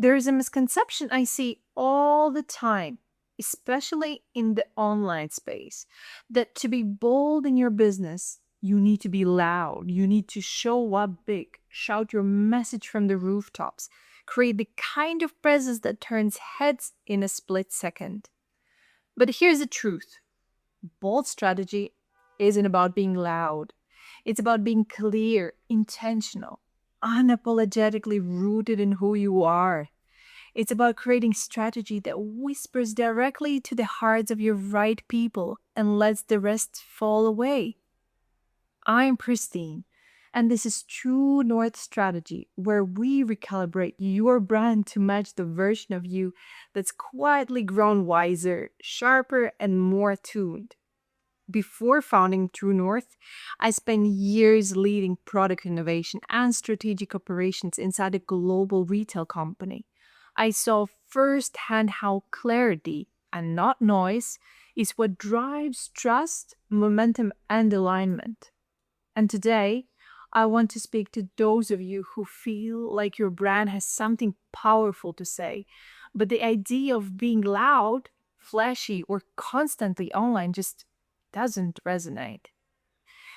There is a misconception I see all the time, especially in the online space, that to be bold in your business, you need to be loud, you need to show up big, shout your message from the rooftops, create the kind of presence that turns heads in a split second. But here's the truth: bold strategy isn't about being loud, it's about being clear, intentional, unapologetically rooted in who you are. It's about creating strategy that whispers directly to the hearts of your right people and lets the rest fall away. I'm Pristine, and this is True North Strategy, where we recalibrate your brand to match the version of you that's quietly grown wiser, sharper, and more tuned. Before founding True North, I spent years leading product innovation and strategic operations inside a global retail company. I saw firsthand how clarity and not noise is what drives trust, momentum, and alignment. And today, I want to speak to those of you who feel like your brand has something powerful to say, but the idea of being loud, flashy, or constantly online just doesn't resonate.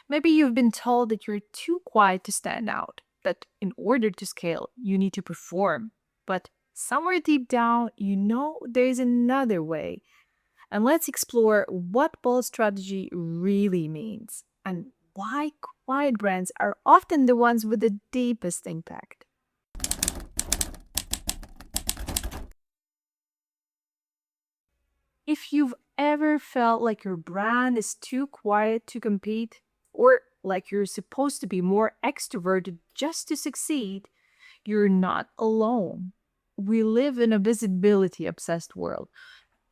Maybe you've been told that you're too quiet to stand out, that in order to scale, you need to perform. But somewhere deep down, you know there's another way. And let's explore what bold strategy really means and why quiet brands are often the ones with the deepest impact. If you've ever felt like your brand is too quiet to compete, or like you're supposed to be more extroverted just to succeed, you're not alone. We live in a visibility obsessed world.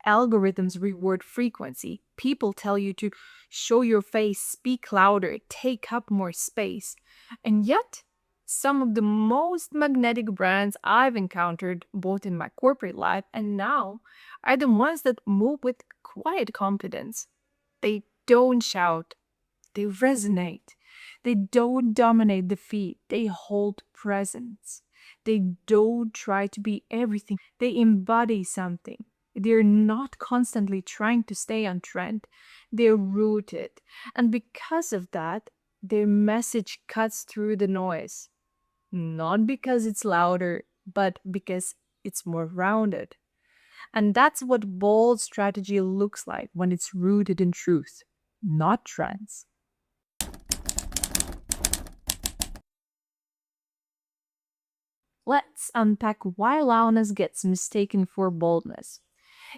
Algorithms reward frequency. People tell you to show your face, speak louder, take up more space. And yet, some of the most magnetic brands I've encountered, both in my corporate life and now, are the ones that move with quiet confidence. They don't shout, they resonate. They don't dominate the feed, they hold presence. They don't try to be everything, they embody something. They're not constantly trying to stay on trend, they're rooted. And because of that, their message cuts through the noise. Not because it's louder, but because it's more rounded. And that's what bold strategy looks like when it's rooted in truth, not trends. Let's unpack why loudness gets mistaken for boldness.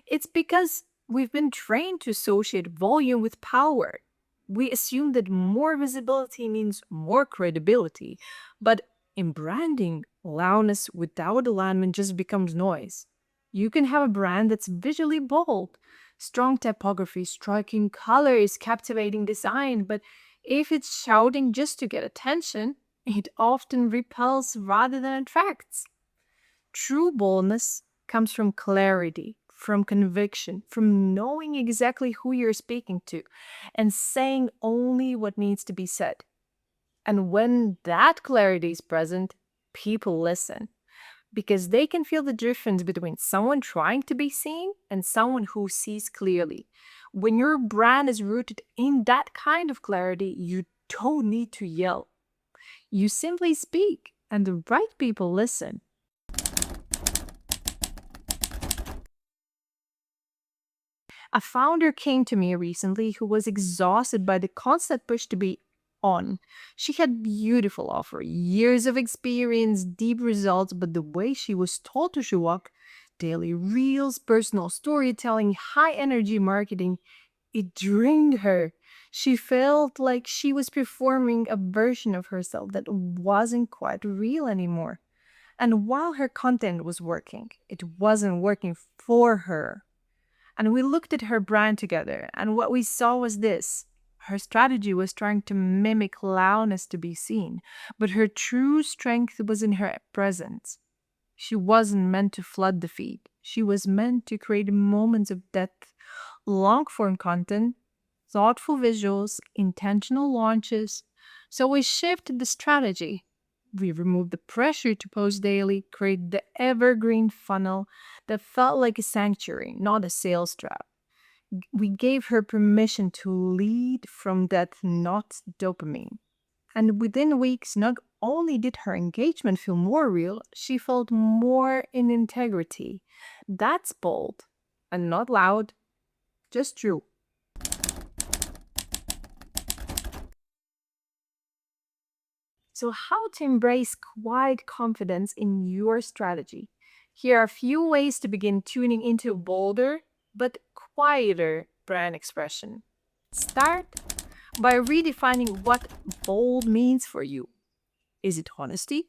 It's because we've been trained to associate volume with power. We assume that more visibility means more credibility, but in branding, loudness without alignment just becomes noise. You can have a brand that's visually bold, strong typography, striking colors, captivating design, but if it's shouting just to get attention, it often repels rather than attracts. True boldness comes from clarity, from conviction, from knowing exactly who you're speaking to, and saying only what needs to be said. And when that clarity is present, people listen because they can feel the difference between someone trying to be seen and someone who sees clearly. When your brand is rooted in that kind of clarity, you don't need to yell. You simply speak, and the right people listen. A founder came to me recently who was exhausted by the constant push to be on. She had beautiful offer, years of experience, deep results, but the way she was told to show up, daily reels, personal storytelling, high energy marketing, it drained her. She felt like she was performing a version of herself that wasn't quite real anymore. And while her content was working, it wasn't working for her. And we looked at her brand together, and what we saw was this. Her strategy was trying to mimic loudness to be seen, but her true strength was in her presence. She wasn't meant to flood the feed. She was meant to create moments of depth, long form content, thoughtful visuals, intentional launches. So we shifted the strategy. We removed the pressure to post daily, create the evergreen funnel that felt like a sanctuary, not a sales trap. We gave her permission to lead from that, not dopamine. And within weeks, not only did her engagement feel more real, she felt more in integrity. That's bold and not loud, just true. So, how to embrace quiet confidence in your strategy? Here are a few ways to begin tuning into bolder but quieter brand expression. Start by redefining what bold means for you. Is it honesty?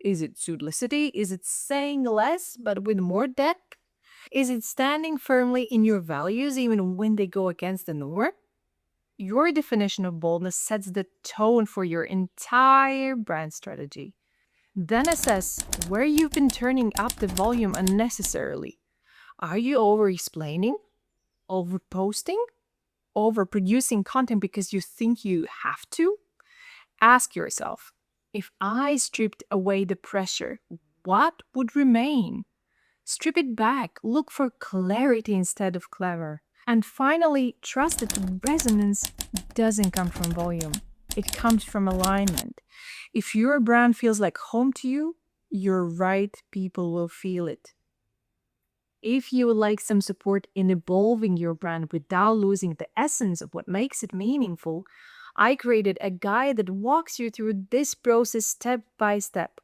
Is it simplicity? Is it saying less but with more depth? Is it standing firmly in your values even when they go against the norm? Your definition of boldness sets the tone for your entire brand strategy. Then assess where you've been turning up the volume unnecessarily. Are you over explaining, over posting, over producing content because you think you have to? Ask yourself, if I stripped away the pressure, what would remain? Strip it back, look for clarity instead of clever. And finally, trust that the resonance doesn't come from volume, it comes from alignment. If your brand feels like home to you, your right people will feel it. If you would like some support in evolving your brand without losing the essence of what makes it meaningful, I created a guide that walks you through this process step by step.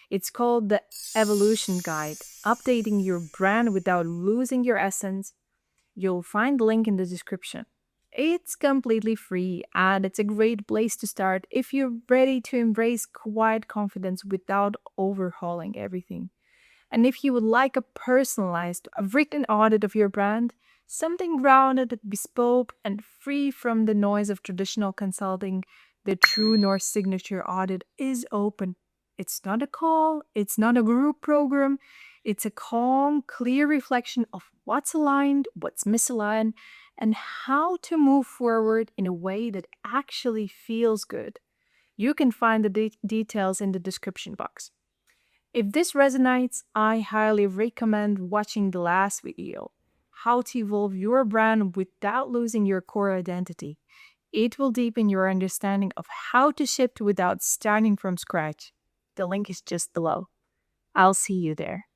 It's called the Evolution Guide, updating your brand without losing your essence. You'll find the link in the description. It's completely free and it's a great place to start if you're ready to embrace quiet confidence without overhauling everything. And if you would like a personalized, a written audit of your brand, something grounded, bespoke, and free from the noise of traditional consulting, the True North Signature Audit is open. It's not a call, it's not a group program, it's a calm, clear reflection of what's aligned, what's misaligned, and how to move forward in a way that actually feels good. You can find the details in the description box. If this resonates, I highly recommend watching the last video, How to Evolve Your Brand Without Losing Your Core Identity. It will deepen your understanding of how to shift without starting from scratch. The link is just below. I'll see you there.